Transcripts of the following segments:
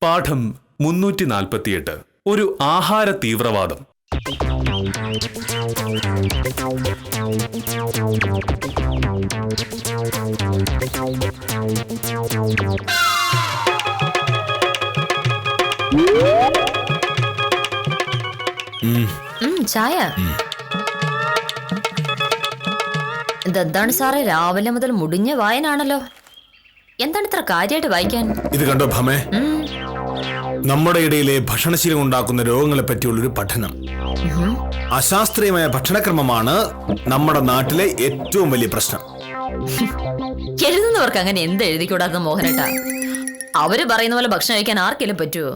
പാഠം 348. ഒരു ആഹാര തീവ്രവാദം. ചായ. ഇതെന്താണ് സാറേ, രാവിലെ മുതൽ മുടിഞ്ഞ വായനാണല്ലോ. എന്താണ് ഇത്ര കാര്യമായിട്ട് വായിക്കാൻ? ഇത് കണ്ടോ ഭമേ, നമ്മുടെ ഇടയിലെ ഭക്ഷണശീലം ഉണ്ടാക്കുന്ന രോഗങ്ങളെ പറ്റിയുള്ളൊരു പഠനം. അശാസ്ത്രീയമായ ഭക്ഷണക്രമമാണ് നമ്മുടെ നാട്ടിലെ ഏറ്റവും വലിയ പ്രശ്നം. എഴുതുന്നവർക്ക് അങ്ങനെ എന്ത് എഴുതിക്കൂടാത്ത മോഹനേട്ടാ. അവര് പറയുന്ന പോലെ ഭക്ഷണം കഴിക്കാൻ ആർക്കെങ്കിലും പറ്റുമോ?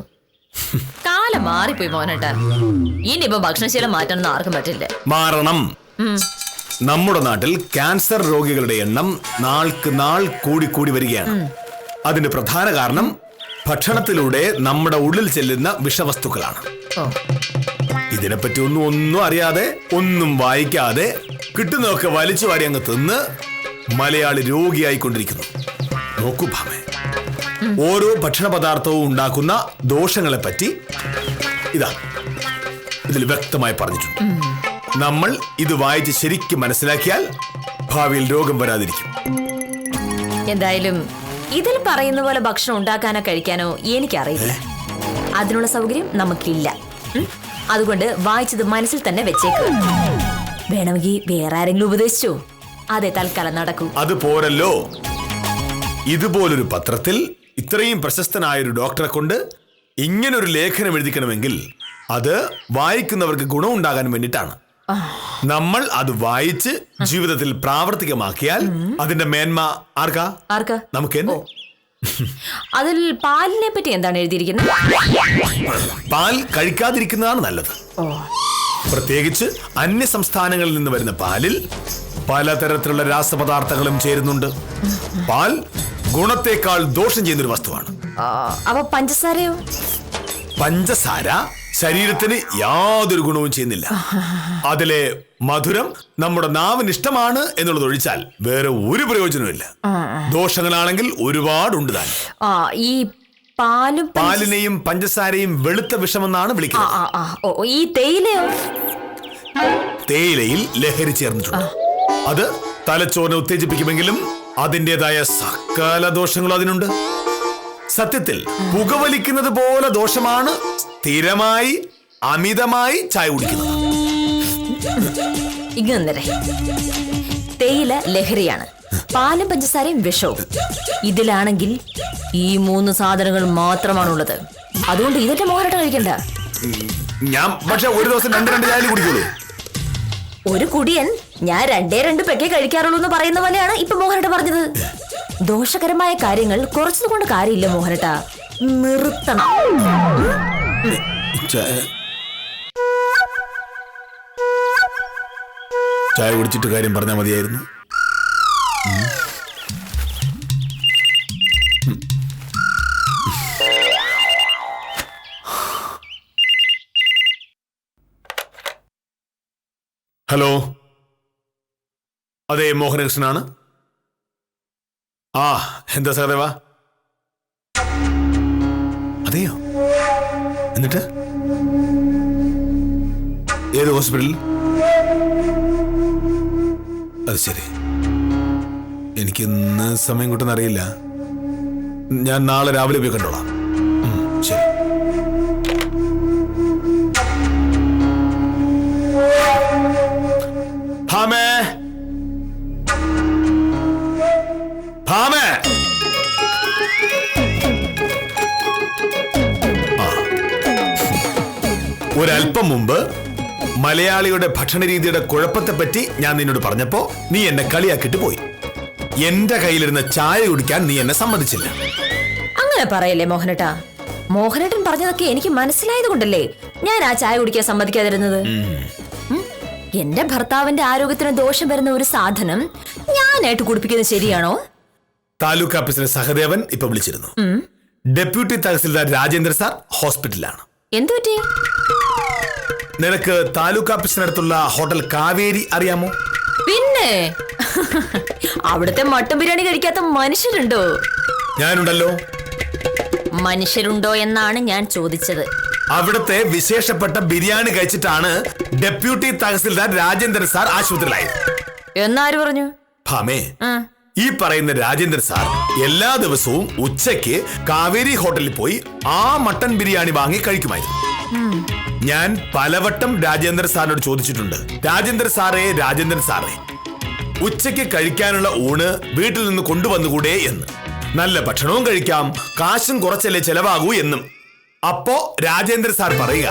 കാലം മാറിപ്പോയി മോഹനേട്ടാ. ഇനിയിപ്പോ ഭക്ഷണശീലം മാറ്റാനൊന്നും ആർക്കും പറ്റില്ല. മാറണം. നമ്മുടെ നാട്ടിൽ ക്യാൻസർ രോഗികളുടെ എണ്ണം നാൾക്ക് നാൾ കൂടി വരികയാണ്. അതിന്റെ പ്രധാന കാരണം ഭക്ഷണത്തിലൂടെ നമ്മുടെ ഉള്ളിൽ ചെല്ലുന്ന വിഷവസ്തുക്കളാണ്. ഇതിനെപ്പറ്റി ഒന്നും അറിയാതെ, ഒന്നും വായിക്കാതെ കിട്ടുന്നതൊക്കെ വലിച്ചു വാരി അങ്ങ് തിന്ന് മലയാളി രോഗിയായിക്കൊണ്ടിരിക്കുന്നു. നോക്കൂ ഭാമേ, ഓരോ ഭക്ഷണ പദാർത്ഥവും ഉണ്ടാക്കുന്ന ദോഷങ്ങളെ പറ്റി ഇതിൽ വ്യക്തമായി പറഞ്ഞിട്ടുണ്ട്. നമ്മൾ ഇത് വായിച്ച് ശരിക്കും മനസ്സിലാക്കിയാൽ ഭാവിയിൽ രോഗം വരാതിരിക്കും. എന്തായാലും ഇതിൽ പറയുന്ന പോലെ ഭക്ഷണം ഉണ്ടാക്കാനോ കഴിക്കാനോ എനിക്കറിയില്ല. അതിനുള്ള സൗകര്യം നമുക്കില്ല. അതുകൊണ്ട് വായിച്ചത് മനസ്സിൽ തന്നെ വെച്ചേക്ക്. വേണമെങ്കിൽ വേറെ ആരെങ്കിലും ഉപദേശിച്ചോ, അതെ തൽക്കാലം നടക്കൂ. അത് പോരല്ലോ, ഇതുപോലൊരു പത്രത്തിൽ ഇത്രയും പ്രശസ്തനായൊരു ഡോക്ടറെ കൊണ്ട് ഇങ്ങനൊരു ലേഖനം എഴുതിക്കണമെങ്കിൽ അത് വായിക്കുന്നവർക്ക് ഗുണമുണ്ടാകാൻ വേണ്ടിയിട്ടാണ്. നമ്മൾ അത് വായിച്ച് ജീവിതത്തിൽ പ്രാവർത്തികമാക്കിയാൽ അതിന്റെ മേന്മ ആർക്കാ? നമുക്ക്. അതിൽ പാലിനെ പറ്റി എന്താണ് എഴുതിയിരിക്കുന്നത്? പാൽ കഴിക്കാതിരിക്കുന്നതാണ് നല്ലത്. പ്രത്യേകിച്ച് അന്യ സംസ്ഥാനങ്ങളിൽ നിന്ന് വരുന്ന പാലിൽ പലതരത്തിലുള്ള രാസപദാർത്ഥങ്ങളും ചേരുന്നുണ്ട്. പാൽ ഗുണത്തെക്കാൾ ദോഷം ചെയ്യുന്നൊരു വസ്തുവാണ്. അപ്പൊ പഞ്ചസാരയോ? പഞ്ചസാര ശരീരത്തിന് യാതൊരു ഗുണവും ചെയ്യുന്നില്ല. അതിലെ മധുരം നമ്മുടെ നാവിന് ഇഷ്ടമാണ് എന്നുള്ളത് ഒഴിച്ചാൽ വേറെ ഒരു പ്രയോജനമില്ല. ദോഷങ്ങളാണെങ്കിൽ ഒരുപാടുണ്ട് താൻ. ഈ പാലിനെയും പഞ്ചസാരയും വെളുത്ത വിഷമെന്നാണ് വിളിക്കുന്നത്. ഈ തേയിലയോ? തേയിലയിൽ ലഹരി ചേർന്നിട്ടുണ്ട്. അത് തലച്ചോറിനെ ഉത്തേജിപ്പിക്കുമെങ്കിലും അതിൻ്റെതായ സകല ദോഷങ്ങളും അതിനുണ്ട്. സത്യത്തിൽ പുകവലിക്കുന്നത് പോലെ ദോഷമാണ് സ്ഥിരമായി അമിതമായി ചായ കുടിക്കുന്നത്. ഇങ്ങനെ തേയില ലഹരിയാണ്, പാലും പഞ്ചസാരയും വിഷവും. ഇതിലാണെങ്കിൽ ഈ 3 സാധനങ്ങൾ മാത്രമാണുള്ളത്. അതുകൊണ്ട് ഇതൊക്കെ മോഹനേട്ടൻ കഴിക്കണ്ട. ഞാൻ പക്ഷെ ഒരു ദിവസം 2 ചായ കുടിക്കുള്ളൂ. ഒരു കുടിയൻ ഞാൻ 2 പെക്കേ കഴിക്കാറുള്ളൂ എന്ന് പറയുന്ന പോലെയാണ് ഇപ്പൊ മോഹനേട്ടൻ പറഞ്ഞത്. ദോഷകരമായ കാര്യങ്ങൾ കുറച്ചതുകൊണ്ട് കാര്യമില്ല മോഹനേട്ടാ, നിർത്തണം. ചായ കുടിച്ചിട്ട് കാര്യം പറഞ്ഞാൽ മതിയായിരുന്നു. ഹലോ, അതെ മോഹനകൃഷ്ണനാണ്. എന്താ സഹദേവ? അതെയോ? എന്നിട്ട് ഏത് ഹോസ്പിറ്റലിൽ? അത് ശരി, എനിക്ക് ഇന്ന് സമയം കിട്ടുന്ന അറിയില്ല. ഞാൻ നാളെ രാവിലെ പോയി കണ്ടോളാം. ശരി. ഭാമേ, ഭാമേ, ഒരല്പം മുമ്പ് മലയാളിയുടെ ഭക്ഷണ രീതിയുടെ കുഴപ്പത്തെപ്പറ്റി ഞാൻ നിന്നോട് പറഞ്ഞപ്പോ നീ എന്നെ കളിയാക്കിട്ട് പോയി. എന്റെ കയ്യിലിരുന്ന ചായ കുടിക്കാൻ നീ എന്നെ സമ്മതിച്ചില്ല. അങ്ങനെ പറയല്ലേ മോഹനേട്ടാ. മോഹനേട്ടൻ പറഞ്ഞതൊക്കെ എനിക്ക് മനസ്സിലായത് കൊണ്ടല്ലേ ഞാൻ ആ ചായ കുടിക്കാൻ സമ്മതിക്കാതിരുന്നത്. എന്റെ ഭർത്താവിന്റെ ആരോഗ്യത്തിന് ദോഷം വരുന്ന ഒരു സാധനം ഞാനായിട്ട് കുടിപ്പിക്കുന്നത് ശരിയാണോ? താലൂക്ക് ഓഫീസിലെ സഹദേവൻ ഇപ്പൊ വിളിച്ചിരുന്നു. ഡെപ്യൂട്ടി തഹസിൽദാർ രാജേന്ദ്ര സാർ ഹോസ്പിറ്റലിലാണ്. എന്തു പറ്റി? നിനക്ക് താലൂക്ക് ഓഫീസിനടുത്തുള്ള ഹോട്ടൽ കാവേരി അറിയാമോ? പിന്നെ അവിടുത്തെ മട്ടൻ ബിരിയാണി കഴിക്കാത്ത മനുഷ്യരുണ്ടോ? ഞാനുണ്ടല്ലോ. മനുഷ്യരുണ്ടോ എന്നാണ് ഞാൻ ചോദിച്ചത്. അവിടുത്തെ വിശേഷപ്പെട്ട ബിരിയാണി കഴിച്ചിട്ടാണ് ഡെപ്യൂട്ടി തഹസിൽദാർ രാജേന്ദ്രൻ സാർ ആശുപത്രിയിലായത്. എന്നാര് പറഞ്ഞു? ഭാമേ, ആ, ഈ പറയുന്ന രാജേന്ദ്രൻ സാർ എല്ലാ ദിവസവും ഉച്ചയ്ക്ക് കാവേരി ഹോട്ടലിൽ പോയി ആ മട്ടൻ ബിരിയാണി വാങ്ങി കഴിക്കുമായിരുന്നു. ഞാൻ പലവട്ടം രാജേന്ദ്രൻ സാറിനോട് ചോദിച്ചിട്ടുണ്ട്, രാജേന്ദ്രൻ സാറേ ഉച്ചയ്ക്ക് കഴിക്കാനുള്ള ഊണ് വീട്ടിൽ നിന്ന് കൊണ്ടുവന്നുകൂടെ എന്ന്. നല്ല ഭക്ഷണവും കഴിക്കാം, കാശും കുറച്ചല്ലേ ചെലവാകൂ എന്നും. അപ്പോ രാജേന്ദ്രൻ സാർ പറയുക,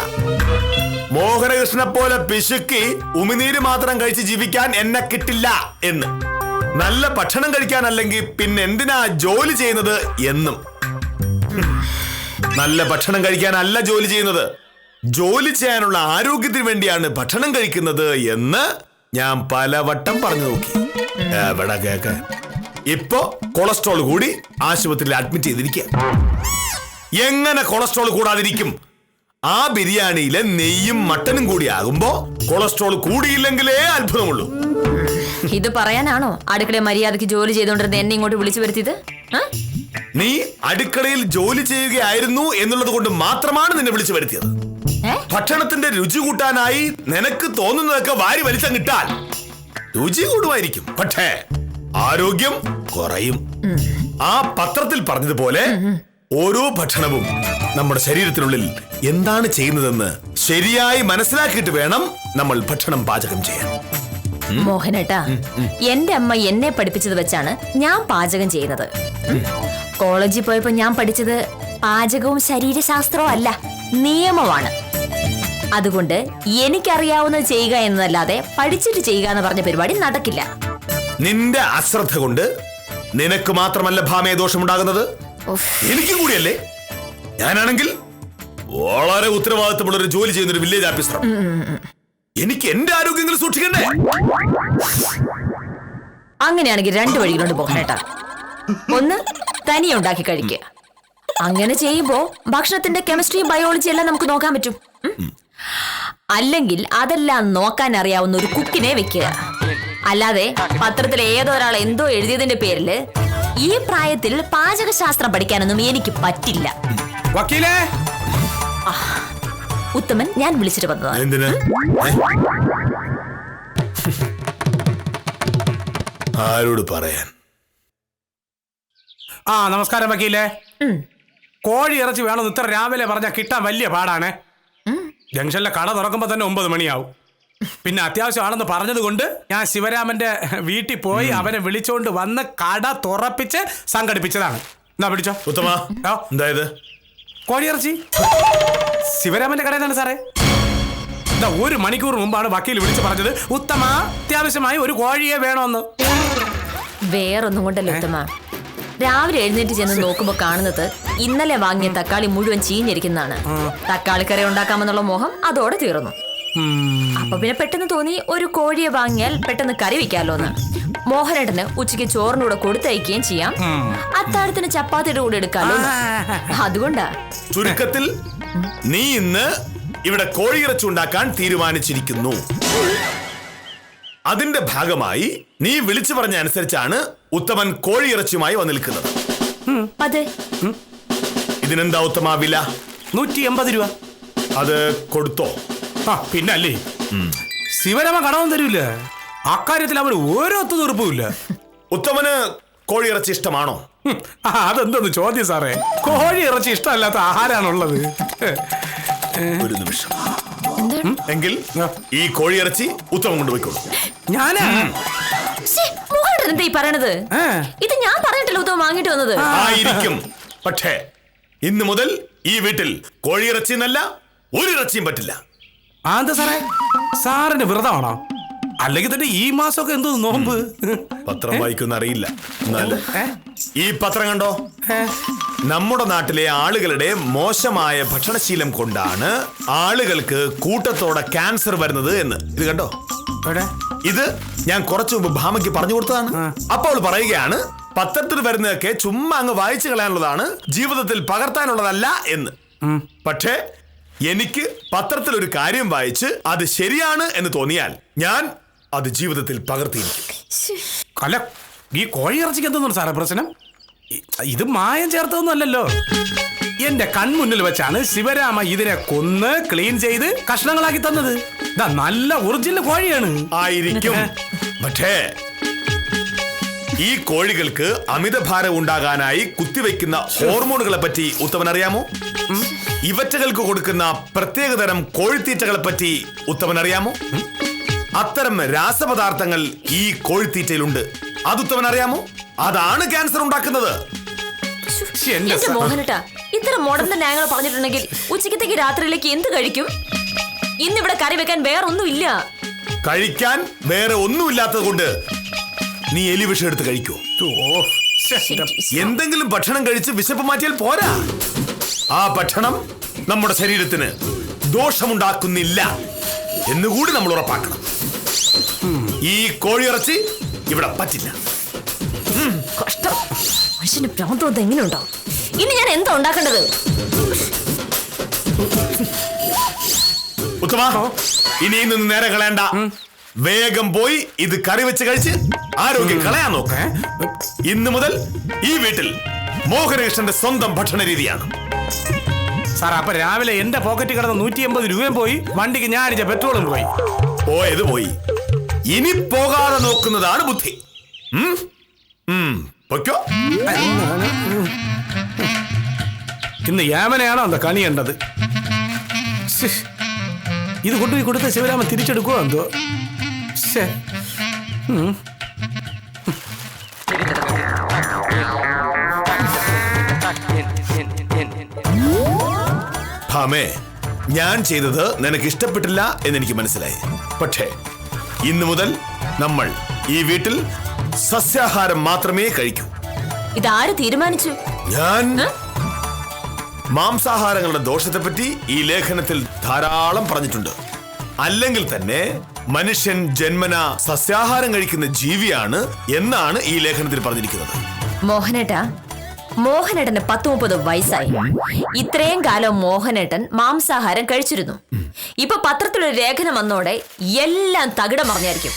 മോഹനകൃഷ്ണനെ പോലെ പിശുക്കി ഉമിനീര് മാത്രം കഴിച്ച് ജീവിക്കാൻ എന്നെ കിട്ടില്ല എന്ന്. നല്ല ഭക്ഷണം കഴിക്കാനല്ലെങ്കിൽ പിന്നെ എന്തിനാ ജോലി ചെയ്യുന്നത് എന്നും. നല്ല ഭക്ഷണം കഴിക്കാനല്ല ജോലി ചെയ്യുന്നത്, ജോലി ചെയ്യാനുള്ള ആരോഗ്യത്തിന് വേണ്ടിയാണ് ഭക്ഷണം കഴിക്കുന്നത് എന്ന് ഞാൻ പലവട്ടം പറഞ്ഞു നോക്കി. എവിടെ കേക്കാൻ. ഇപ്പോ കൊളസ്ട്രോൾ കൂടി ആശുപത്രിയിൽ അഡ്മിറ്റ് ചെയ്തിരിക്കുക. എങ്ങനെ കൊളസ്ട്രോൾ കൂടാതിരിക്കും? ആ ബിരിയാണിയിലെ നെയ്യും മട്ടനും കൂടി ആകുമ്പോ കൊളസ്ട്രോൾ കൂടിയില്ലെങ്കിലേ അത്ഭുതമുള്ളൂ. ഇത് പറയാനാണോ അടുക്കളയിൽ മര്യാദയ്ക്ക് ജോലി ചെയ്തോണ്ടിരുന്ന എന്നെ ഇങ്ങോട്ട് വിളിച്ചു വരുത്തിയത്? നീ അടുക്കളയിൽ ജോലി ചെയ്യുകയായിരുന്നു എന്നുള്ളത് കൊണ്ട് മാത്രമാണ് നിന്നെ വിളിച്ചു വരുത്തിയത്. ഭക്ഷണത്തിന്റെ രുചി കൂട്ടാനായി നിനക്ക് തോന്നുന്നതൊക്കെ വാരി വലിച്ചങ്ങിട്ടാൽ രുചി കൂടുമായിരിക്കും, പക്ഷേ ആരോഗ്യം കുറയും. ആ പത്രത്തിൽ പറഞ്ഞതുപോലെ ഓരോ ഭക്ഷണവും നമ്മുടെ ശരീരത്തിനുള്ളിൽ എന്താണ് ചെയ്യുന്നതെന്ന് ശരിയായി മനസ്സിലാക്കിയിട്ട് വേണം നമ്മൾ ഭക്ഷണം പാചകം ചെയ്യാൻ. മോഹനേട്ടാ, എന്റെ അമ്മ എന്നെ പഠിപ്പിച്ചത് വെച്ചാണ് ഞാൻ പാചകം ചെയ്യുന്നത്. കോളേജിൽ പോയപ്പോ ഞാൻ പഠിച്ചത് പാചകവും ശരീരശാസ്ത്രവും അല്ല, നിയമമാണ്. അതുകൊണ്ട് എനിക്കറിയാവുന്നത് ചെയ്യുക എന്നതല്ലാതെ പഠിച്ചിട്ട് ചെയ്യുക എന്ന് പറഞ്ഞ പരിപാടി നടക്കില്ല. നിന്റെ അശ്രദ്ധ കൊണ്ട് നിനക്ക് മാത്രമല്ല ഭാമയെ ദോഷമുണ്ടാകുന്നത്, എനിക്കും കൂടിയല്ലേ. ഞാനാണെങ്കിൽ വളരെ ഉത്തരവാദിത്തമുള്ള ഒരു ജോലി ചെയ്യുന്ന ഒരു വില്ലേജ് ഓഫീസറാണ്. എനിക്ക് എന്റെ ആരോഗ്യങ്ങൾ സൂക്ഷിക്കണ്ടേ? അങ്ങനെയാണെങ്കിൽ രണ്ട് വഴികളുണ്ട് മോഹനേട്ടാ. ഒന്ന്, തനിയെ ഉണ്ടാക്കി കഴിക്കുക. അങ്ങനെ ചെയ്യുമ്പോ ഭക്ഷണത്തിന്റെ കെമിസ്ട്രിയും ബയോളജി എല്ലാം നമുക്ക് നോക്കാൻ പറ്റും. അല്ലെങ്കിൽ അതെല്ലാം നോക്കാൻ അറിയാവുന്ന ഒരു കുക്കിനെ വെക്കുക. അല്ലാതെ പത്രത്തിൽ ഏതൊരാൾ എന്തോ എഴുതിയതിന്റെ പേരില് ഈ പ്രായത്തിൽ പാചകശാസ്ത്രം പഠിക്കാനൊന്നും എനിക്ക് പറ്റില്ല. വക്കീലേ, ഉത്തമൻ, ഞാൻ വിളിച്ചിട്ട് വന്നതാണ്. എന്തിന്? ആരോട് പറയാൻ? നമസ്കാരം വക്കീലേ. കോഴി ഇറച്ചി വേണമെന്ന് ഇത്ര രാവിലെ പറഞ്ഞാൽ കിട്ടാൻ വലിയ പാടാണ്. ജംഗ്ഷനിലെ കട തുറക്കുമ്പോ തന്നെ 9 മണിയാവും. പിന്നെ അത്യാവശ്യമാണെന്ന് പറഞ്ഞത് കൊണ്ട് ഞാൻ ശിവരാമന്റെ വീട്ടിൽ പോയി അവനെ വിളിച്ചോണ്ട് വന്ന് കട തുറപ്പിച്ച് സംഘടിപ്പിച്ചതാണ്. എന്നാ പിടിച്ചോ. ഉത്തമ, എന്തായത്? കോഴിയിറച്ചി ശിവരാമന്റെ കടയിലാണ് സാറേ. എന്താ 1 മണിക്കൂർ മുമ്പാണ് വക്കീൽ വിളിച്ച് പറഞ്ഞത്, ഉത്തമ അത്യാവശ്യമായി ഒരു കോഴിയെ വേണമെന്ന്. വേറൊന്നും കൊണ്ടല്ലോ ഉത്തമ, രാവിലെ എഴുന്നേറ്റ് ചെന്ന് നോക്കുമ്പോ കാണുന്നത് ഇന്നലെ വാങ്ങിയ തക്കാളി മുഴുവൻ ചീഞ്ഞിരിക്കുന്നതാണ്. തക്കാളിക്കറി ഉണ്ടാക്കാമെന്നുള്ള മോഹം അതോടെ തീർന്നു. അപ്പൊ പിന്നെ പെട്ടെന്ന് തോന്നി ഒരു കോഴിയെ വാങ്ങിയാൽ പെട്ടെന്ന് കറി വെക്കാലോന്ന്. മോഹനേട്ടന് ഉച്ചയ്ക്ക് ചോറിന്റെ കൂടെ കൊടുത്തയക്കുകയും ചെയ്യാം, അത്താഴത്തിന് ചപ്പാത്തിയുടെ കൂടെ എടുക്കാലോ. അതുകൊണ്ടാ. ചുരുക്കത്തിൽ നീ ഇന്ന് ഇവിടെ കോഴിയിറച്ചി ഉണ്ടാക്കാൻ തീരുമാനിച്ചിരിക്കുന്നു. അതിന്റെ ഭാഗമായി നീ വിളിച്ചു പറഞ്ഞ അനുസരിച്ചാണ് ഉത്തമൻ കോഴിയിറച്ചിയുമായി വന്നിരിക്കുന്നത്. അതെ. ഇതിനെന്താ ഉത്തമ വില? 180 രൂപ. അത് കൊടുത്തോ? പിന്നല്ലേ, ശിവരാമ കടവും തരൂല. അക്കാര്യത്തിൽ അവന് ഓരോ ഒത്തുതീർപ്പുമില്ല. ഉത്തമന് കോഴിയിറച്ചി ഇഷ്ടമാണോ? അതെന്തോന്ന് ചോദ്യം സാറേ. കോഴി ഇറച്ചി ഇഷ്ടമല്ലാത്ത ആഹാരാണുള്ളത്. ഒരു നിമിഷം. എങ്കിൽ ഈ കോഴിയിറച്ചി ഉത്തമം കൊണ്ടുപോയിക്കോളൂ. ഞാനാ എന്താ ഈ പറയണത്? ഇത് ഞാൻ പറഞ്ഞിട്ടല്ലോ ഉത്തമം വാങ്ങിട്ട് വന്നത്. ആയിരിക്കും, പക്ഷേ ഇന്ന് മുതൽ ഈ വീട്ടിൽ കോഴിയിറച്ചി എന്നല്ല ഒരു ഇറച്ചിയും പറ്റില്ല. എന്താ സാറേ, സാറിന് വ്രതമാണോ? അല്ലെങ്കിൽ തന്നെ ഈ മാസമൊക്കെ എന്തോ നോമ്പ്? പത്രം വായിക്കുന്ന അറിയില്ല. ഈ പത്രം കണ്ടോ? നമ്മുടെ നാട്ടിലെ ആളുകളുടെ മോശമായ ഭക്ഷണശീലം കൊണ്ടാണ് ആളുകൾക്ക് കൂട്ടത്തോടെ ക്യാൻസർ വരുന്നത് എന്ന്. ഇത് കണ്ടോ? ഇത് ഞാൻ കുറച്ചു മുമ്പ് ഭാമയ്ക്ക് പറഞ്ഞു കൊടുത്തതാണ്. അപ്പോൾ അവൾ പറയുകയാണ്, പത്രത്തിൽ വരുന്നതൊക്കെ ചുമ്മാ അങ്ങ് വായിച്ചു കളയാനുള്ളതാണ്, ജീവിതത്തിൽ പകർത്താനുള്ളതല്ല എന്ന്. പക്ഷേ എനിക്ക് പത്രത്തിൽ ഒരു കാര്യം വായിച്ച് അത് ശരിയാണ് എന്ന് തോന്നിയാൽ ഞാൻ അത് ജീവിതത്തിൽ പകർത്തിയിരിക്കും. അല്ല, ഈ കോഴി ഇറച്ചിക്ക് എന്തോന്നു സാറേ പ്രശ്നം? ഇത് മായം ചേർത്തൊന്നും അല്ലല്ലോ. എന്റെ കൺമുന്നിൽ വെച്ചാണ് ശിവരാമ ഇതിനെ കൊന്ന് ക്ലീൻ ചെയ്ത് കഷ്ണങ്ങളാക്കി തന്നത്. ഇതാ നല്ല ഒറിജിനൽ കോഴിയാണ്. ആയിരിക്കും. പക്ഷേ ഈ കോഴികൾക്ക് അമിതഭാരം ഉണ്ടാകാനായി കുത്തിവെക്കുന്ന ഹോർമോണുകളെ പറ്റി ഉത്തമൻ അറിയാമോ? ഇവറ്റകൾക്ക് കൊടുക്കുന്ന പ്രത്യേകതരം കോഴിത്തീറ്റകളെ പറ്റി ഉത്തമൻ അറിയാമോ? അത്തരം രാസപദാർത്ഥങ്ങൾ ഈ കോഴിത്തീറ്റയിലുണ്ട്. അത് ഉത്തമൻ അറിയാമോ? അതാണ് ക്യാൻസർ ഉണ്ടാക്കുന്നത്. എന്റെ എന്റെ മോഹനട്ടാ, ഇത്ര മോഡേൺ ന്യായങ്ങൾ പറഞ്ഞിട്ടുണ്ടെങ്കിൽ ഉച്ചക്കത്തേക്ക് രാത്രിയിലേക്ക് എന്ത് കഴിക്കും? ഇന്നിവിടെ കറി വെക്കാൻ വേറെ ഒന്നുമില്ല. കഴിക്കാൻ വേറെ ഒന്നുമില്ലാത്തത് കൊണ്ട് നീ എലിവിഷം എടുത്ത് കഴിക്കൂ. എന്തെങ്കിലും ഭക്ഷണം കഴിച്ച് വിശപ്പ് മാറ്റിയാൽ പോരാ. ആ ഭക്ഷണം നമ്മുടെ ശരീരത്തിന് ദോഷമുണ്ടാക്കുന്നില്ല എന്നുകൂടി നമ്മൾ ഉറപ്പാക്കണം. ഈ കോഴിയിറച്ചി ഇവിടെ പറ്റില്ല. കഷ്ടം. മനുഷ്യന് പ്രാന്തം എങ്ങനെയുണ്ടോ? ഇനി ഞാൻ എന്താ ഉണ്ടാക്കേണ്ടത്? ഉത്തമ, ഇനിയും നിന്ന് നേരെ കളയണ്ട. വേഗം പോയി ഇത് കറി വെച്ച് കഴിച്ച് ആരോഗ്യം കളയാൻ നോക്ക്. ഇന്നു മുതൽ ഈ വീട്ടിൽ മോഹനകൃഷ്ണന്റെ സ്വന്തം ഭക്ഷണ രീതിയാണ്. സാർ, അപ്പൊ രാവിലെ എന്റെ പോക്കറ്റിൽ കിടന്ന 180 രൂപയും പോയി, വണ്ടിക്ക് ഞാൻ അടിച്ച പെട്രോളും പോയി. പോയത് പോയി. ഇനി പോകാതെ നോക്കുന്നതാണ് ബുദ്ധി. പൊയ്ക്കോ. ഇന്ന് യാമനെയാണോ എന്താ കണി കണ്ടത്? ഇത് കൊണ്ടുപോയി കൊടുത്ത ശിവരാമൻ തിരിച്ചെടുക്കുവോ എന്തോ? ഭാമേ, ഞാൻ ചെയ്തത് നിനക്ക് ഇഷ്ടപ്പെട്ടില്ല എന്നെനിക്ക് മനസ്സിലായി. പക്ഷേ ഇന്നു മുതൽ നമ്മൾ ഈ വീട്ടിൽ സസ്യാഹാരം മാത്രമേ കഴിക്കൂ. ഇതാര് തീരുമാനിച്ചു? ഞാൻ മാംസാഹാരങ്ങളുടെ ദോഷത്തെപ്പറ്റി ഈ ലേഖനത്തിൽ ധാരാളം പറഞ്ഞിട്ടുണ്ട്. അല്ലെങ്കിൽ തന്നെ മനുഷ്യൻ ജന്മന സസ്യാഹാരം കഴിക്കുന്ന ജീവിയാണ് എന്നാണ് ഈ ലേഖനത്തിൽ പറഞ്ഞിരിക്കുന്നത്. മോഹനേട്ടാ, മോഹനേട്ടന് 30-30 വയസ്സായി. ഇത്രയും കാലം മോഹനേട്ടൻ മാംസാഹാരം കഴിച്ചിരുന്നു. ഇപ്പൊ പത്രത്തിലൊരു ലേഖനം വന്നോടെ എല്ലാം തകിടം മറിഞ്ഞായിരിക്കും.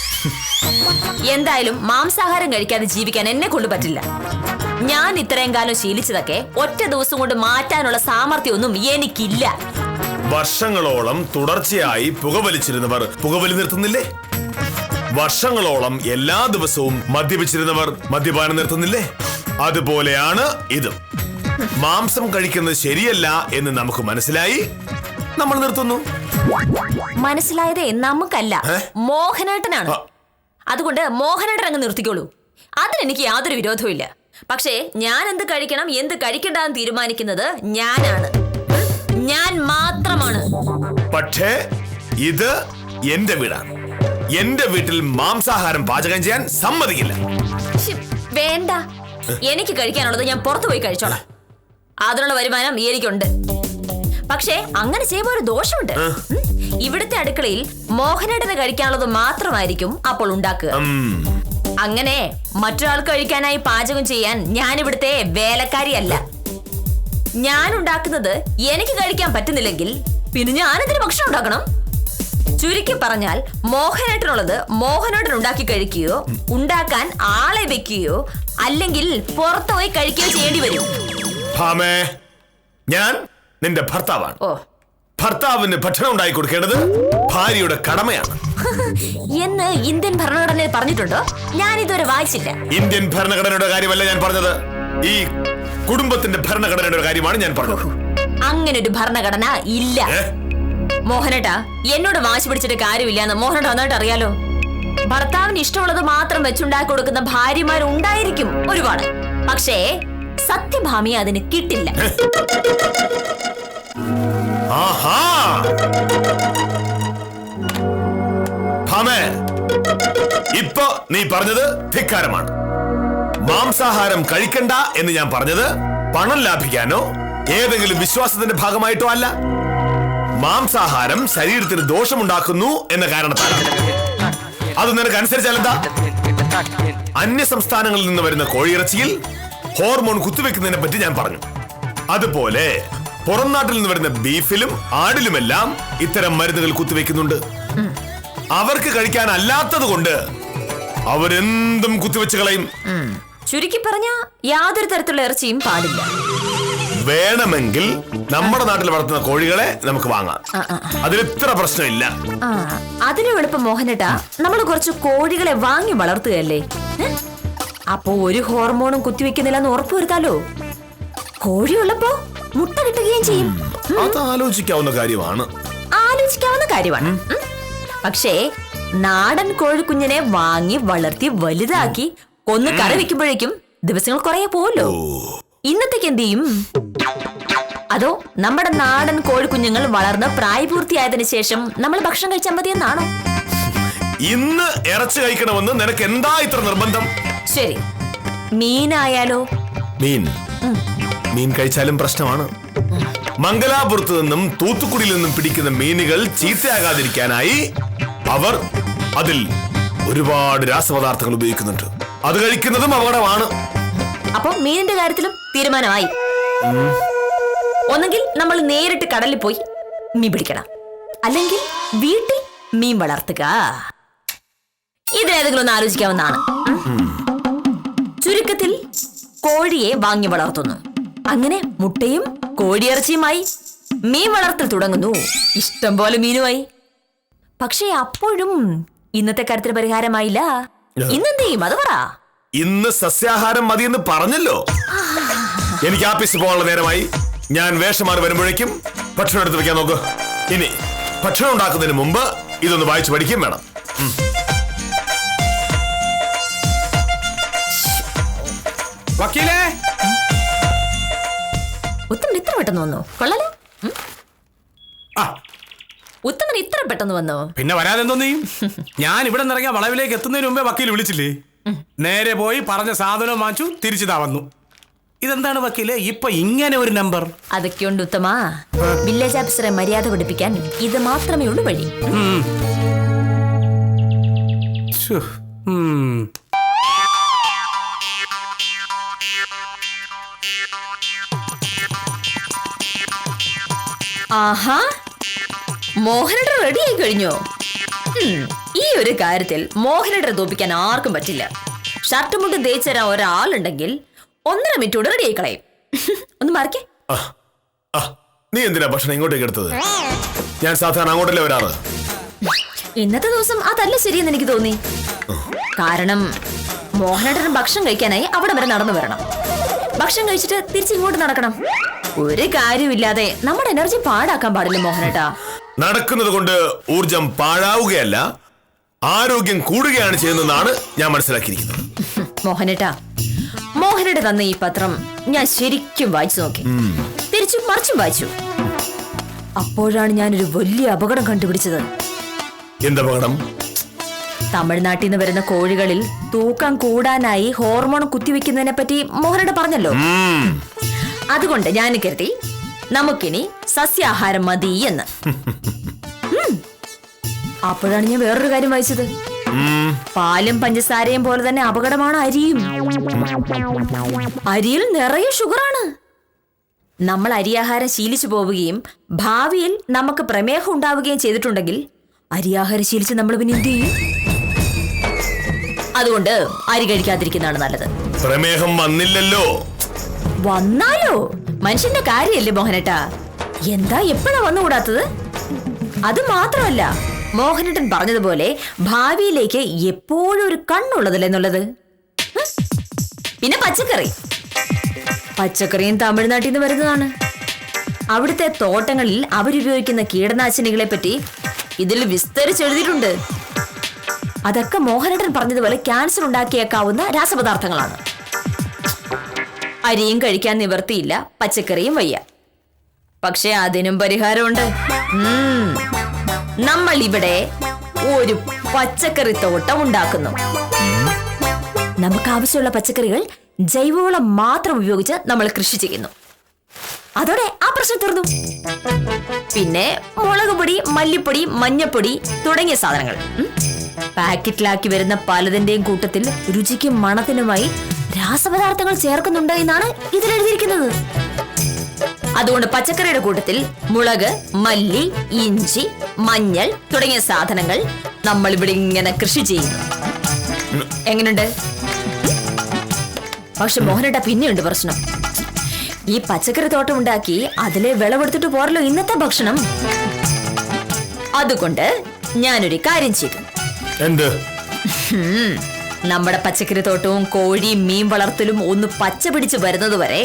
എന്തായാലും മാംസാഹാരം കഴിക്കാതെ ജീവിക്കാൻ എന്നെ കൊണ്ട് പറ്റില്ല. ഞാൻ ഇത്രയും കാലം ശീലിച്ചതൊക്കെ ഒറ്റ ദിവസം കൊണ്ട് മാറ്റാനുള്ള സാമർഥ്യമൊന്നും എനിക്കില്ല. വർഷങ്ങളോളം തുടർച്ചയായി പുകവലിച്ചിരുന്നവർ പുകവലി നിർത്തുന്നില്ലേ? വർഷങ്ങളോളം എല്ലാ ദിവസവും മദ്യപിച്ചിരുന്നവർ മദ്യപാനം നിർത്തുന്നില്ലേ? അതുപോലെയാണ് ഇതും. മാംസം കഴിക്കുന്നത് ശരിയല്ല എന്ന് നമുക്ക് മനസ്സിലായി, നമ്മൾ നിർത്തുന്നു. മനസ്സിലായത് നമുക്കല്ല, മോഹനേട്ടനാണ്. അതുകൊണ്ട് മോഹനേട്ടൻ അങ്ങ് നിർത്തിക്കോളൂ. അതിനെനിക്ക് യാതൊരു വിരോധവും ഇല്ല. പക്ഷേ ഞാൻ എന്ത് കഴിക്കണം എന്ത് കഴിക്കണ്ടെന്ന് തീരുമാനിക്കുന്നത് ഞാനാണ്, ഞാൻ മാത്രമാണ്. പക്ഷേ ഇത് എന്റെ വീടാണ്. എന്റെ വീട്ടിൽ മാംസാഹാരം പാചകം ചെയ്യാൻ സമ്മതിക്കില്ല. വേണ്ട, എനിക്ക് കഴിക്കാനുള്ളത് ഞാൻ പുറത്തു പോയി കഴിച്ചോളാം. അതിനുള്ള വരുമാനം എനിക്കുണ്ട്. പക്ഷേ അങ്ങനെ ചെയ്യുമ്പോൾ ഒരു ദോഷമുണ്ട്. ഇവിടുത്തെ അടുക്കളയിൽ മോഹനേട്ടന് കഴിക്കാനുള്ളത് മാത്രമായിരിക്കും അപ്പോൾ ഉണ്ടാക്കുക. അങ്ങനെ മറ്റൊരാൾക്ക് കഴിക്കാനായി പാചകം ചെയ്യാൻ ഞാൻ ഇവിടുത്തെ വേലക്കാരിയല്ല. ഞാൻ ഉണ്ടാക്കുന്നത് എനിക്ക് കഴിക്കാൻ പറ്റുന്നില്ലെങ്കിൽ പിന്നെ ഞാനെന്തിന് ഭക്ഷണം ഉണ്ടാക്കണം? ചുരുക്കി പറഞ്ഞാൽ മോഹനേട്ടനുള്ളത് മോഹനേട്ടൻ ഉണ്ടാക്കി കഴിക്കുകയോ ഉണ്ടാക്കാൻ ആളെ വെക്കുകയോ അല്ലെങ്കിൽ പുറത്തുപോയി കഴിക്കുകയോ ചെയ്യേണ്ടി വരും. ഭാമേ, ഞാൻ നിന്റെ ഭർത്താവാണ്. ഭർത്താവിന് ഭക്ഷണം ഉണ്ടാക്കി കൊടുക്കേണ്ടത് ഭാര്യയുടെ കടമയാണ് എന്ന് ഇന്ത്യൻ ഭരണഘടനയിൽ പറഞ്ഞിട്ടുണ്ടോ? ഞാൻ ഇതുവരെ വായിച്ചില്ല. ഇന്ത്യൻ ഭരണഘടനയുടെ കാര്യമല്ല ഞാൻ പറഞ്ഞത്, ഈ കുടുംബത്തിന്റെ ഭരണഘടനയുടെ കാര്യമാണ് ഞാൻ പറഞ്ഞത്. അങ്ങനെ ഒരു ഭരണഘടന ഇല്ല. മോഹനേട്ടാ, എന്നോട് വാശി പിടിച്ചിട്ട് കാര്യമില്ല എന്ന് മോഹനേട്ടാ നന്നായിട്ട് അറിയാലോ. ഭർത്താവിന് ഇഷ്ടമുള്ളത് മാത്രം വെച്ചുണ്ടാക്കി കൊടുക്കുന്ന ഭാര്യമാരുണ്ടായിരിക്കും ഒരുപാട്. പക്ഷേ സത്യഭാമി അതിന് കിട്ടില്ല. ആഹാ, ഭാമേ, ഇപ്പൊ നീ പറഞ്ഞത് ധിക്കാരമാണ്. മാംസാഹാരം കഴിക്കണ്ട എന്ന് ഞാൻ പറഞ്ഞത് പണം ലാഭിക്കാനോ ഏതെങ്കിലും വിശ്വാസത്തിന്റെ ഭാഗമായിട്ടോ അല്ല. മാംസാഹാരം ശരീരത്തിന് ദോഷമുണ്ടാക്കുന്നു എന്ന കാരണത്താലാണ്. അത് നിനക്ക് അനുസരിച്ചാലെന്താ? അന്യ സംസ്ഥാനങ്ങളിൽ നിന്ന് വരുന്ന കോഴിയിറച്ചിയിൽ ഹോർമോൺ കുത്തിവെക്കുന്നതിനെ പറ്റി ഞാൻ പറഞ്ഞു. അതുപോലെ പുറം നാട്ടിൽ നിന്ന് വരുന്ന ബീഫിലും ആടിലുമെല്ലാം ഇത്തരം മരുന്നുകൾ കുത്തിവെക്കുന്നുണ്ട്. അവർക്ക് കഴിക്കാൻ അല്ലാത്തത് കൊണ്ട് അവരെന്തും കുത്തിവെച്ച് കളയും. ചുരുക്കി പറഞ്ഞ യാതൊരു തരത്തിലുള്ള ഇറച്ചിയും പാടില്ല. വേണമെങ്കിൽ നമ്മുടെ നാട്ടിൽ വളർത്തുന്ന കോഴികളെ നമുക്ക് വാങ്ങാം. അതിൽ ഇത്ര പ്രശ്നമില്ല. അതിന് എളുപ്പം മോഹനേട്ടാ, നമ്മൾ കുറച്ച് കോഴികളെ വാങ്ങി വളർത്തുകയല്ലേ. അപ്പോ ഒരു ഹോർമോണും കുത്തിവെക്കുന്നില്ലെന്ന് ഉറപ്പുവരുത്താലോ. കോഴിയുള്ളപ്പോ മുട്ട കിട്ടുകയും ചെയ്യും. അത് ആലോചിക്കാവുന്ന കാര്യമാണ്. പക്ഷേ നാടൻ കോഴിക്കുഞ്ഞിനെ വാങ്ങി വളർത്തി വലുതാക്കി കൊന്ന് കറി വെക്കുമ്പോഴേക്കും ദിവസങ്ങൾ കുറേ പോവല്ലോ. ഇന്നത്തേക്ക് എന്ത് ചെയ്യും? അതോ നമ്മുടെ നാടൻ കോഴിക്കുഞ്ഞുങ്ങൾ വളർന്ന് പ്രായപൂർത്തിയായതിനു ശേഷം നമ്മൾ ഭക്ഷണം കഴിച്ചാൽ മതി എന്നാണോ? ഇന്ന് ഇറച്ചി കഴിക്കണമെന്ന് നിനക്ക് എന്താ ഇത്ര നിർബന്ധം? ശരി, മീനായാലോ? മീൻ കഴിച്ചാലും പ്രശ്നമാണ്. മംഗലാപുരത്ത് നിന്നും തൂത്തുക്കുടിയിൽ നിന്നും പിടിക്കുന്ന മീനുകൾ ചീത്തയാകാതിരിക്കാനായി അവർ അതിൽ ഒരുപാട് രാസപദാർത്ഥങ്ങൾ ഉപയോഗിക്കുന്നുണ്ട്. അത് കഴിക്കുന്നതും അപകടമാണ്. അപ്പൊ മീനിന്റെ കാര്യത്തിലും തീരുമാനമായി. ഒന്നെങ്കിൽ നമ്മൾ നേരിട്ട് കടലിൽ പോയി മീൻ പിടിക്കണം, അല്ലെങ്കിൽ വീട്ടിൽ മീൻ വളർത്തുക. ഇതിലേതെങ്കിലും ഒന്ന് ആലോചിക്കാവുന്നതാണ്. ചുരുക്കത്തിൽ കോഴിയെ വാങ്ങി വളർത്തുന്നു. അങ്ങനെ മുട്ടയും കോഴിയിറച്ചിയുമായി. മീൻ വളർത്തൽ തുടങ്ങുന്നു. ഇഷ്ടം പോലെ മീനുമായി. പക്ഷേ അപ്പോഴും ഇന്നത്തെ കാര്യത്തിന് പരിഹാരമായില്ല. ഇന്നെന്ത് ചെയ്യും അത് പറ. ഇന്ന് സസ്യാഹാരം മതിയെന്ന് പറഞ്ഞല്ലോ. എനിക്ക് ആഫീസിൽ പോകാനുള്ള നേരമായി. ഞാൻ വേഷമാറി വരുമ്പോഴേക്കും ഭക്ഷണം എടുത്ത് വെക്കാൻ നോക്ക്. ഇനി ഭക്ഷണം ഉണ്ടാക്കുന്നതിന് മുമ്പ് ഇതൊന്ന് വായിച്ചു പഠിക്കുകയും വേണം. വക്കീലേ, ഉത്തമൻ ഇത്ര പെട്ടെന്ന് വന്നോ? കൊള്ളാലോ. ആ ഉത്തമൻ ഇത്ര പെട്ടെന്ന് വന്നോ? പിന്നെ വരാതെ എന്തോന്ന് ചെയ്യും? ഞാൻ ഇവിടെ നിറങ്ങിയ വളവിലേക്ക് എത്തുന്നതിന് മുമ്പേ വക്കീൽ വിളിച്ചില്ലേ? നേരെ പോയി പറഞ്ഞ സാധനം വാങ്ങിച്ചു തിരിച്ചിതാ വന്നു. ഇതെന്താണ് വക്കീലെ ഇപ്പൊ ഇങ്ങനെ ഒരു നമ്പർ? അതൊക്കെയുണ്ട് ഉത്തമ. വില്ലേജ് ഓഫീസറെ മര്യാദ പഠിപ്പിക്കാൻ ഇത് മാത്രമേ ഉള്ളൂ വഴി. ആഹാ, മോഹനയുടെ റെഡി ആയി കഴിഞ്ഞോ? ഈ ഒരു കാര്യത്തിൽ മോഹനയുടെ തോപ്പിക്കാൻ ആർക്കും പറ്റില്ല. ഷർട്ട് മുണ്ട് തേച്ചരാ ഒരാളുണ്ടെങ്കിൽ 1.5 മിനിറ്റോട് റെഡി ആയി കളയും. ഒന്ന് മാറിക്കേ. നീ എന്തിനാ ഭക്ഷണം ഇങ്ങോട്ടേക്ക് എടുത്തത്? ഞാൻ സാധാരണ അങ്ങോട്ടല്ലേ വരാറ്. ഇന്നത്തെ ദിവസം അതല്ല ശരിയെന്ന് എനിക്ക് തോന്നി. കാരണം മോഹനേട്ടൻ ഭക്ഷണം കഴിക്കാനായി അവിടെ വരെ നടന്നു വരണം. ഭക്ഷണം കഴിച്ചിട്ട് തിരിച്ചിങ്ങോട്ട് നടക്കണം. ഒരു കാര്യമില്ലാതെ നമ്മുടെ എനർജി പാഴാക്കാൻ പാടില്ല മോഹനേട്ടാ. നടക്കുന്നത് കൊണ്ട് ഊർജം പാഴാവുകയല്ല, ആരോഗ്യം കൂടുകയാണ് ചെയ്യുന്നതെന്നാണ് ഞാൻ മനസ്സിലാക്കിയിരിക്കുന്നത്. മോഹനേട്ടാ, മോഹനേട്ട തന്ന ഈ പത്രം ഞാൻ ശരിക്കും വായിച്ചു നോക്കി. തിരിച്ചും മറിച്ചും വായിച്ചു. അപ്പോഴാണ് ഞാനൊരു വലിയ അപകടം കണ്ടുപിടിച്ചത്. എന്തപകടം? തമിഴ്നാട്ടിൽ നിന്ന് വരുന്ന കോഴികളിൽ തൂക്കം കൂടാനായി ഹോർമോൺ കുത്തിവെക്കുന്നതിനെ പറ്റി മോഹനേട്ട പറഞ്ഞല്ലോ. അതുകൊണ്ട് ഞാൻ കരുതി നമുക്കിനി സസ്യാഹാരം മതി എന്ന്. അപ്പോഴാണ് ഞാൻ വേറൊരു കാര്യം വായിച്ചത്. പാലും പഞ്ചസാരയും പോലെ തന്നെ അപകടമാണ് അരിയും. അരിയിൽ നിറയെ ഷുഗറാണ്. നമ്മൾ അരിയാഹാരം ശീലിച്ചു പോവുകയും ഭാവിയിൽ നമുക്ക് പ്രമേഹം ഉണ്ടാവുകയും ചെയ്തിട്ടുണ്ടെങ്കിൽ അരിയാഹാരം ശീലിച്ച് നമ്മൾ പിന്നെ എന്ത് ചെയ്യും? അതുകൊണ്ട് അരി കഴിക്കാതിരിക്കുന്നതാണ് നല്ലത്. പ്രമേഹം വന്നില്ലല്ലോ. വന്നാലോ? മനുഷ്യന്റെ കാര്യല്ലേ മോഹനേട്ടാ. എന്താ എപ്പോഴാ വന്നുകൂടാത്തത്? അത് മാത്രമല്ല, മോഹനേട്ടൻ പറഞ്ഞതുപോലെ ഭാവിയിലേക്ക് എപ്പോഴും ഒരു കണ്ണുള്ളതില്ലെന്നുള്ളത്. പിന്നെ പച്ചക്കറിയും തമിഴ്നാട്ടിൽ നിന്ന് വരുന്നതാണ്. അവിടുത്തെ തോട്ടങ്ങളിൽ അവരുപയോഗിക്കുന്ന കീടനാശിനികളെ പറ്റി ഇതിൽ വിസ്തരിച്ചെഴുതിയിട്ടുണ്ട്. അതൊക്കെ മോഹനേട്ടൻ പറഞ്ഞതുപോലെ ക്യാൻസർ ഉണ്ടാക്കിയേക്കാവുന്ന രാസപദാർത്ഥങ്ങളാണ്. അരിയും കഴിക്കാൻ നിവർത്തിയില്ല, പച്ചക്കറിയും വയ്യ. പക്ഷെ അതിനും പരിഹാരമുണ്ട്. നമ്മൾ ഇവിടെ ഒരു പച്ചക്കറി തോട്ടം ഉണ്ടാക്കുന്നു. നമുക്ക് ആവശ്യമുള്ള പച്ചക്കറികൾ ജൈവവളം മാത്രം ഉപയോഗിച്ച് നമ്മൾ കൃഷി ചെയ്യുന്നു. അതോടെ ആ പ്രശ്നം തീർന്നു. പിന്നെ മുളക് പൊടി, മല്ലിപ്പൊടി, മഞ്ഞപ്പൊടി തുടങ്ങിയ സാധനങ്ങൾ പാക്കറ്റിലാക്കി വരുന്ന പലതിന്റെയും കൂട്ടത്തിൽ രുചിക്കും മണത്തിനുമായി രാസപദാർത്ഥങ്ങൾ ചേർക്കുന്നുണ്ട് എന്നാണ് ഇതിലെഴുതിയിരിക്കുന്നത്. അതുകൊണ്ട് പച്ചക്കറിയുടെ കൂട്ടത്തിൽ മുളക്, മല്ലി, ഇഞ്ചി, മഞ്ഞൾ തുടങ്ങിയ സാധനങ്ങൾ നമ്മൾ ഇവിടെ ഇങ്ങനെ കൃഷി ചെയ്യുന്നു. എങ്ങനെയുണ്ട്? പക്ഷെ മോഹനേട്ടാ പിന്നെയുണ്ട് പ്രശ്നം. ഈ പച്ചക്കറി തോട്ടം ഉണ്ടാക്കി അതിലെ വിളവെടുത്തിട്ട് പോരല്ലോ ഇന്നത്തെ ഭക്ഷണം. അതുകൊണ്ട് ഞാനൊരു കാര്യം ചെയ്തു. എന്ത്? നമ്മുടെ പച്ചക്കറി തോട്ടവും കോഴി മീൻ വളർത്തലും ഒന്ന് പച്ച പിടിച്ച് വരുന്നത് വരെ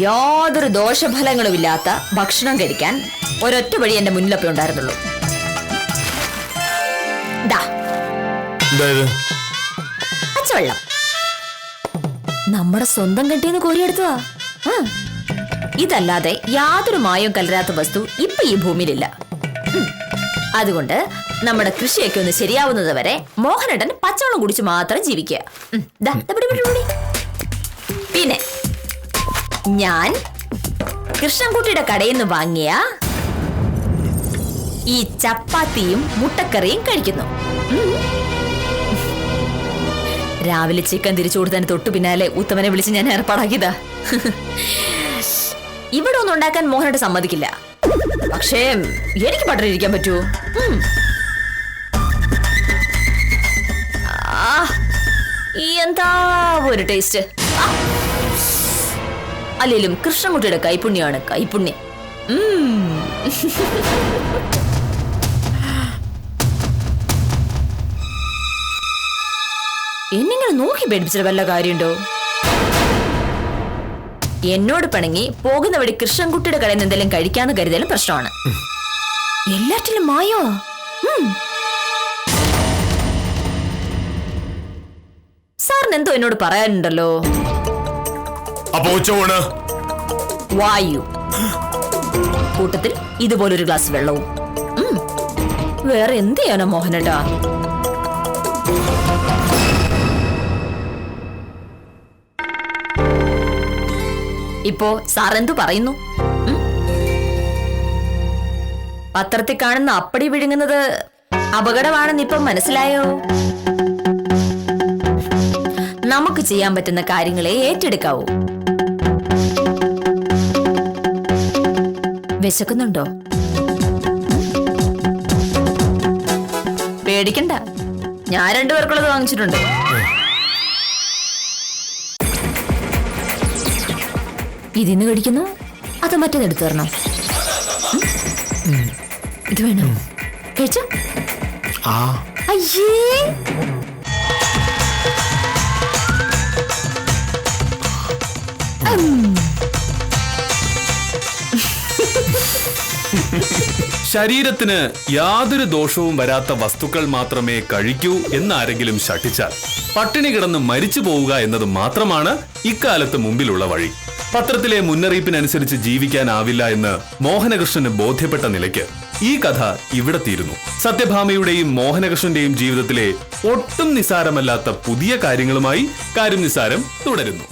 യാതൊരു ദോഷഫലങ്ങളും ഇല്ലാത്ത ഭക്ഷണം കഴിക്കാൻ ഒരൊറ്റ വഴി എന്റെ മുന്നിലൊക്കെ ഉണ്ടായിരുന്നുള്ളൂ. ദാ പച്ചവെള്ളം നമ്മുടെ സ്വന്തം കെട്ടിന്ന് കോരിയെടുത്തതാ. ഇതല്ലാതെ യാതൊരു മായവും കലരാത്ത വസ്തു ഇപ്പൊ ഈ ഭൂമിയിലില്ല. അതുകൊണ്ട് നമ്മുടെ കൃഷിയൊക്കെ ഒന്ന് ശരിയാവുന്നത് വരെ മോഹനേട്ടൻ പച്ചവെള്ളം കുടിച്ച് മാത്രം ജീവിക്കുക. പിന്നെ ഞാൻ കൃഷ്ണൻകുട്ടിയുടെ കടയിൽ നിന്ന് വാങ്ങിയ ഈ ചപ്പാത്തിയും മുട്ടക്കറിയും കഴിക്കുന്നു. രാവിലെ ചിക്കൻ തിരിച്ചു കൊടുത്തതിന് തൊട്ടു പിന്നാലെ ഉത്തമനെ വിളിച്ച് ഞാൻ ഏർപ്പാടാക്കിയതാ. ഇവിടെ ഒന്നും ഉണ്ടാക്കാൻ മോഹനേട്ടൻ സമ്മതിക്കില്ല. പക്ഷേ എനിക്ക് പട്ടിണിരിക്കാൻ പറ്റുമോ? എന്താ ഒരു ടേസ്റ്റ്. അല്ലേലും കൃഷ്ണൻകുട്ടിയുടെ കൈപ്പുണ്യാണ് കൈപ്പുണ്യം. എന്നിങ്ങനെ നോക്കി പേടിപ്പിച്ചിട്ട് വല്ല കാര്യമുണ്ടോ? എന്നോട് പിണങ്ങി പോകുന്ന വഴി കൃഷ്ണൻകുട്ടിയുടെ കടയിൽ നിന്ന് എന്തെങ്കിലും കഴിക്കാന്ന് കരുതലും പ്രശ്നമാണ്. എല്ലാറ്റിലും മായോ. സാറിന് എന്തോ എന്നോട് പറയാനുണ്ടല്ലോ. അപ്പൊ ഉച്ചയൂണ് വായു കൂട്ടത്തിൽ ഇതുപോലൊരു ഗ്ലാസ് വെള്ളവും. വേറെ എന്ത് ചെയ്യാനോ മോഹനേട്ടാ? ഇപ്പോ സാർ എന്തു പറയുന്നു? പത്രത്തിൽ കാണുന്ന അപ്പടി വിഴുങ്ങുന്നത് അപകടമാണെന്ന് ഇപ്പം മനസ്സിലായോ? നമുക്ക് ചെയ്യാൻ പറ്റുന്ന കാര്യങ്ങളെ ഏറ്റെടുക്കാവൂ. വിശക്കുന്നുണ്ടോ? പേടിക്കണ്ട, ഞാൻ 2 പേർക്കുള്ളത് വാങ്ങിച്ചിട്ടുണ്ട്. ഇതിന്ന് കഴിക്കുന്നു, അത് മറ്റേത് എടുത്തു തരണോ? ഇത് വേണോ? കഴിച്ചോ? അയ്യേ, ശരീരത്തിന് യാതൊരു ദോഷവും വരാത്ത വസ്തുക്കൾ മാത്രമേ കഴിക്കൂ എന്നാരെങ്കിലും ശഠിച്ചാൽ പട്ടിണി കിടന്ന് മരിച്ചു പോവുക എന്നത് മാത്രമാണ് ഇക്കാലത്ത് മുമ്പിലുള്ള വഴി. പത്രത്തിലെ മുന്നറിയിപ്പിനനുസരിച്ച് ജീവിക്കാനാവില്ല എന്ന് മോഹനകൃഷ്ണന് ബോധ്യപ്പെട്ട നിലയ്ക്ക് ഈ കഥ ഇവിടെ തീരുന്നു. സത്യഭാമയുടെയും മോഹനകൃഷ്ണന്റെയും ജീവിതത്തിലെ ഒട്ടും നിസാരമല്ലാത്ത പുതിയ കാര്യങ്ങളുമായി കാര്യം നിസാരം തുടരുന്നു.